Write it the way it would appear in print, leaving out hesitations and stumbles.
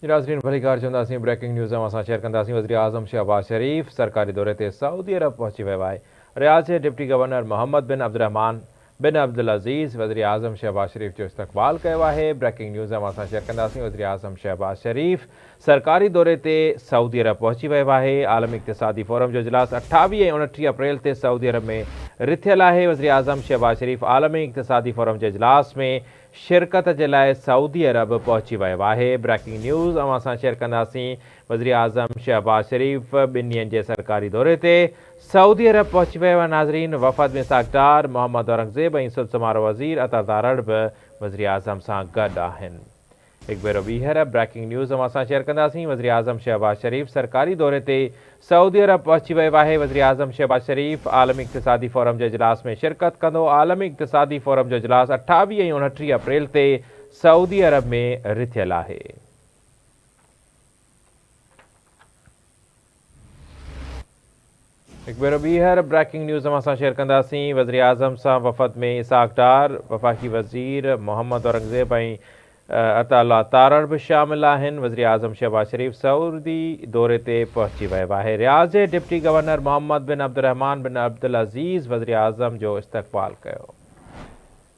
नाज़रीन भलीकार चवंदासीं breaking news असां शेयर कंदासीं। वज़ीर आज़म शहबाज शरीफ़ सरकारी दौरे ते सऊदी अरब पहुची वियो आहे। रियाद जे डिप्टी गवर्नर मोहम्मद बिन अब्दुर्रहमान बिन अब्दुल अज़ीज़ वज़ीर आज़म शहबाज शरीफ़ जो इस्तक़बाल कयो आहे। ब्रेकिंग न्यूज़ असां शेयर कंदासीं। वज़ीर आज़म शहबाज शरीफ़ सरकारी दौरे ते सऊदी अरब पहुची वियो आहे। आलमी इक़्तिसादी फोरम जो इजलास 28 ऐं 29 अप्रैल ते सऊदी अरब में रिथियल आहे। वज़ीर आज़म शहबाज शरीफ़ आलमी इक़्तिसादी फोरम जे इजलास में शिरकत जे लाइ सऊदी अरब पहुची वियो आहे। ब्रेकिंग न्यूज़ असां शेयर कंदासीं। वज़ीर आज़म शहबाज शरीफ़ 2 ॾींहंनि जे सरकारी दौरे ते सऊदी अरब पहुची वियो आहे। नाज़रीन वफ़द में सागदार मोहम्मद औरंगज़ेब ऐं सुल्ह समारो वज़ीर अता दारड़ बि वज़ीर आज़म सां गॾु आहिनि। हिकु भेरो ॿीहर ब्रेकिंग न्यूज़ असां शेयर कंदासीं। वज़ीर आज़म शहबाज शरीफ़ सरकारी दौरे ते सऊदी अरब पहुची वियो आहे। वज़ीर आज़म शहबाज शरीफ़ आलमी इक़्तिसादी फोरम जे इजलास में शिरकत कंदो। आलमी इक़्तिसादी फोरम जो इजलास 28 ऐं 29 अप्रैल ते सऊदी अरब में रिथियल आहे। हिकु भेरो ॿीहर ब्रेकिंग न्यूज़ असां शेयर कंदासीं। वज़ीर आज़म सां वफ़द में इसाक डार वफ़ाक़ी वज़ीर मोहम्मद औरंगज़ेब ऐं अता दारड़ बि शामिल आहिनि। वज़ीर आज़म शहबाज शरीफ़ सऊदी दौरे ते पहुची वियो आहे। रियाद जे डिप्टी गवर्नर मोहम्मद बिन अब्दुर्रहमान बिन अब्दुल अज़ीज़ वज़ीर आज़म जो इस्तक़बाल कयो।